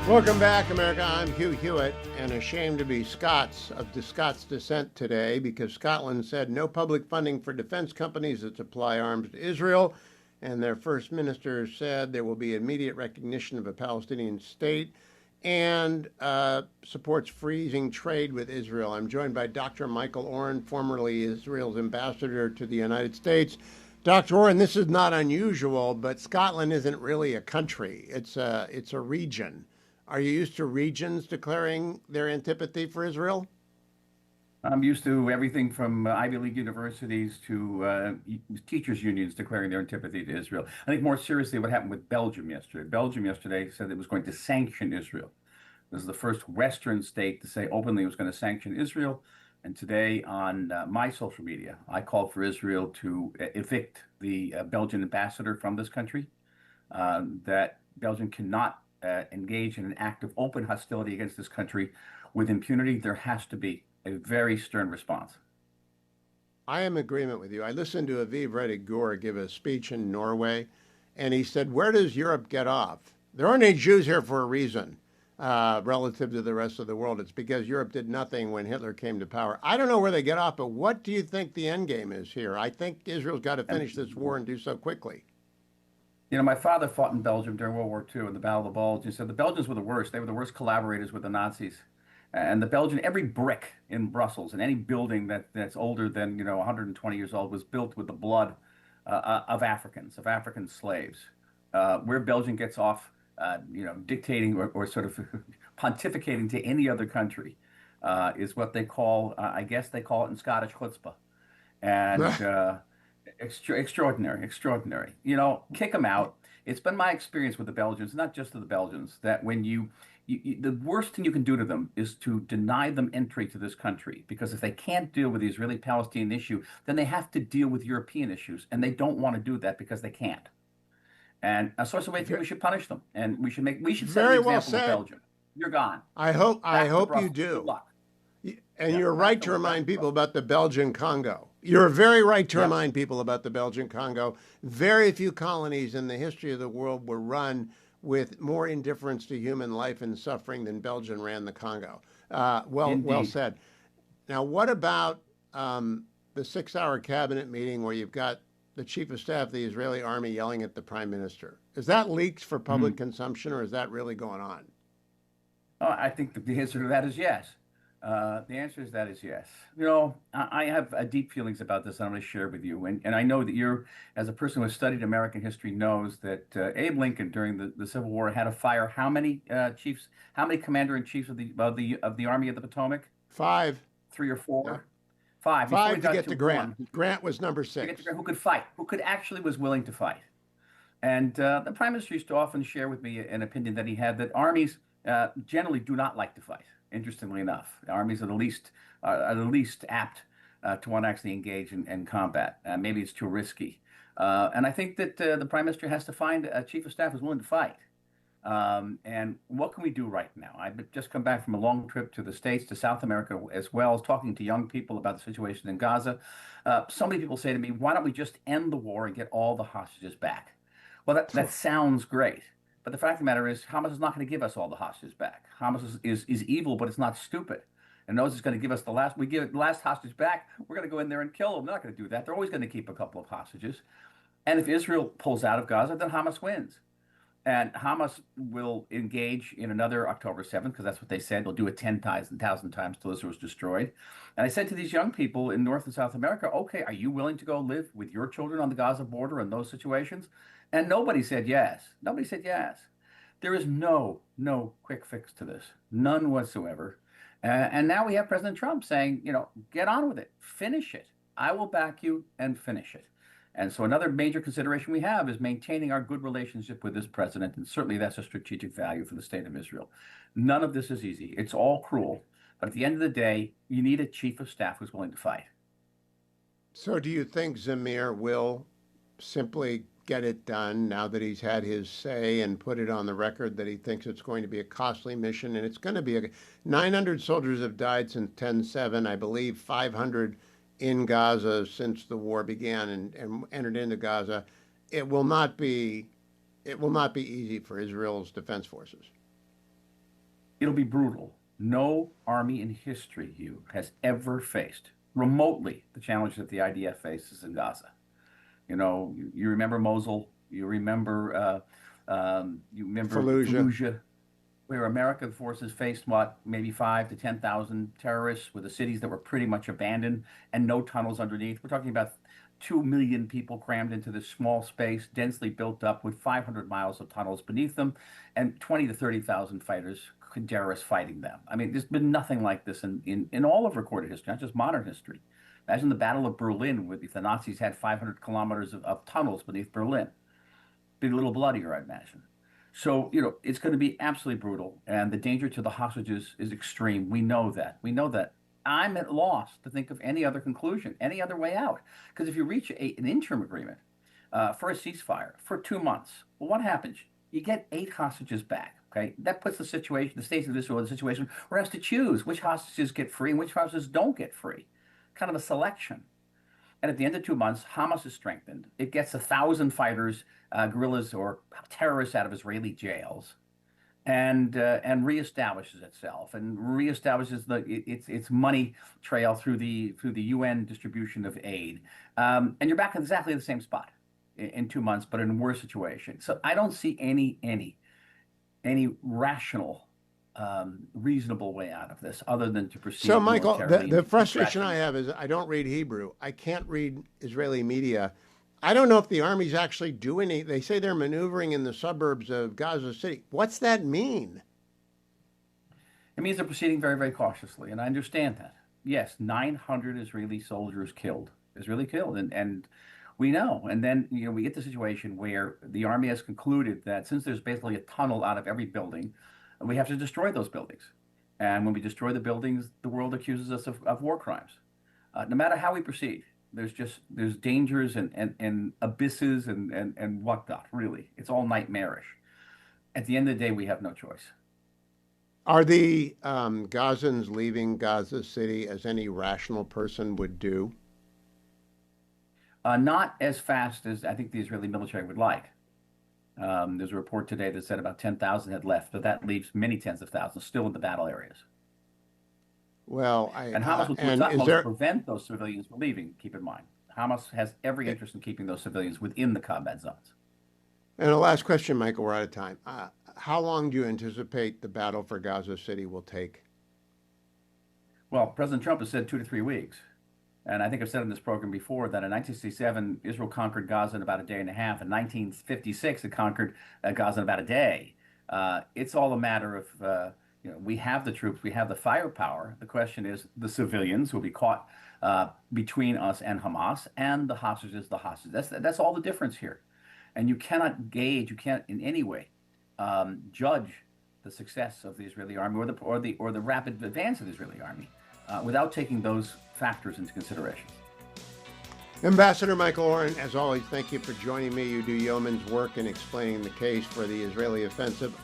Welcome back, America. I'm Hugh Hewitt, and ashamed to be Scots of the Scots descent today because Scotland said no public funding for defense companies that supply arms to Israel, and their first minister said there will be immediate recognition of a Palestinian state and supports freezing trade with Israel. I'm joined by Dr. Michael Oren, formerly Israel's ambassador to the United States. Dr. Oren, this is not unusual, but Scotland isn't really a country. It's a region. Are you used to regions declaring their antipathy for Israel? I'm used to everything from Ivy League universities to teachers' unions declaring their antipathy to Israel. I think more seriously, what happened with Belgium yesterday. Belgium yesterday said it was going to sanction Israel. This is the first Western state to say openly it was going to sanction Israel. And today on my social media, I called for Israel to evict the Belgian ambassador from this country, that Belgium cannot engage in an act of open hostility against this country with impunity. There has to be a very stern response. I am in agreement with you. I listened to Aviv Redigur give a speech in Norway, and he said, where does Europe get off? There aren't any Jews here for a reason relative to the rest of the world. It's because Europe did nothing when Hitler came to power. I don't know where they get off, but what do you think the end game is here? I think Israel's got to finish this war and do so quickly. You know, my father fought in Belgium during World War II in the Battle of the Bulge. He said the Belgians were the worst. They were the worst collaborators with the Nazis. And the Belgian, every brick in Brussels and any building that's older than, 120 years old was built with the blood of Africans, of African slaves. Where Belgium gets off, dictating or sort of pontificating to any other country is what they call, I guess they call it in Scottish chutzpah. And extraordinary, extraordinary. Kick them out. It's been my experience with the Belgians, not just of the Belgians, that when the worst thing you can do to them is to deny them entry to this country. Because if they can't deal with the Israeli-Palestinian issue, then they have to deal with European issues. And they don't want to do that because they can't. And so I think we should punish them. And we should set an Very well example with said. Belgium. You're gone. I hope Back to you Brussels. Good do. luck. And Yeah, you're back right to to back remind to people Brussels. about the Belgian Congo. You're very right to Yep. remind people about the Belgian Congo. Very few colonies in the history of the world were run with more indifference to human life and suffering than Belgium ran the Congo. Well Indeed. said. Now, what about the 6-hour cabinet meeting where you've got the chief of staff of the Israeli army yelling at the prime minister? Is that leaked for public Mhm. consumption, or is that really going on? Oh, I think that the answer to that is yes. The answer is that is yes. I have deep feelings about this, and I'm going to share with you. And I know that you're, as a person who has studied American history, knows that Abe Lincoln during the Civil War had to fire how many chiefs, how many commander-in-chiefs of the Army of the Potomac? 5. Three or Yeah. four? Five. Before he 5 to got get to to Grant. one, Grant was number to get to 6. who could fight, who could actually was willing to fight. And the prime minister used to often share with me an opinion that he had that armies generally do not like to fight. Interestingly enough, armies are the least apt to want to actually engage in combat. Maybe it's too risky. And I think that the prime minister has to find a chief of staff who's willing to fight. And what can we do right now? I've just come back from a long trip to the States, to South America, as well as talking to young people about the situation in Gaza. So many people say to me, why don't we just end the war and get all the hostages back? Well, that sounds great. But the fact of the matter is, Hamas is not going to give us all the hostages back. Hamas is evil, but it's not stupid. And knows it's going to give us we give it the last hostage back, we're going to go in there and kill them. They're not going to do that. They're always going to keep a couple of hostages. And if Israel pulls out of Gaza, then Hamas wins. And Hamas will engage in another October 7th, because that's what they said. They'll do it 10,000 times till Israel is destroyed. And I said to these young people in North and South America, okay, are you willing to go live with your children on the Gaza border in those situations? And nobody said yes. Nobody said yes. There is no quick fix to this, none whatsoever. And now we have President Trump saying, get on with it, finish it. I will back you and finish it. And so another major consideration we have is maintaining our good relationship with this president. And certainly that's a strategic value for the state of Israel. None of this is easy. It's all cruel. But at the end of the day, you need a chief of staff who's willing to fight. So, do you think Zamir will simply get it done now that he's had his say and put it on the record that he thinks it's going to be a costly mission? And it's going to be 900 soldiers have died since 10/7. I believe 500 in Gaza since the war began and entered into Gaza. It will not be easy for Israel's defense forces. It'll be brutal. No army in history, Hugh, has ever faced remotely the challenge that the IDF faces in Gaza. You remember Mosul, you remember Fallujah. Fallujah, where American forces faced what, maybe 5 to 10,000 terrorists with the cities that were pretty much abandoned and no tunnels underneath. We're talking about 2 million people crammed into this small space, densely built up with 500 miles of tunnels beneath them and 20 to 30,000 fighters, terrorists fighting them. I mean, there's been nothing like this in all of recorded history, not just modern history. Imagine the Battle of Berlin, where the Nazis had 500 kilometers of tunnels beneath Berlin. Be a little bloodier, I imagine. So, it's going to be absolutely brutal, and the danger to the hostages is extreme. We know that. We know that. I'm at loss to think of any other conclusion, any other way out. Because if you reach an interim agreement for a ceasefire for 2 months, well, what happens? You get 8 hostages back. Okay, that puts the States of Israel in a situation where it has to choose which hostages get free and which hostages don't get free. Kind of a selection. And at the end of 2 months, Hamas is strengthened. It gets 1,000 fighters, guerrillas, or terrorists out of Israeli jails, and reestablishes itself and reestablishes its money trail through the UN distribution of aid. And you're back in exactly the same spot in 2 months, but in a worse situation. So I don't see any rational, reasonable way out of this other than to proceed So, Michael, militarily. the frustration I have is I don't read Hebrew. I can't read Israeli media. I don't know if the army's actually doing any. They say they're maneuvering in the suburbs of Gaza City. What's that mean? It means they're proceeding very, very cautiously, and I understand that. Yes, 900 Israeli soldiers killed, and we know. And then we get the situation where the army has concluded that since there's basically a tunnel out of every building, we have to destroy those buildings. And when we destroy the buildings, the world accuses us of war crimes. No matter how we proceed, there's dangers and abysses and whatnot. Really, it's all nightmarish. At the end of the day, we have no choice. Are the Gazans leaving Gaza City as any rational person would do? Not as fast as I think the Israeli military would like. There's a report today that said about 10,000 had left, but that leaves many tens of thousands still in the battle areas. Well, And Hamas will do its utmost to prevent those civilians from leaving, keep in mind. Hamas has every interest in keeping those civilians within the combat zones. And the last question, Michael, we're out of time. How long do you anticipate the battle for Gaza City will take? Well, President Trump has said 2 to 3 weeks. And I think I've said in this program before that in 1967, Israel conquered Gaza in about a day and a half. In 1956, it conquered Gaza in about a day. It's all a matter of, we have the troops, we have the firepower. The question is the civilians who will be caught between us and Hamas, and the hostages, That's all the difference here. And you cannot gauge, you can't in any way judge the success of the Israeli army or the rapid advance of the Israeli army without taking those factors into consideration. Ambassador Michael Oren, as always, thank you for joining me. You do yeoman's work in explaining the case for the Israeli offensive.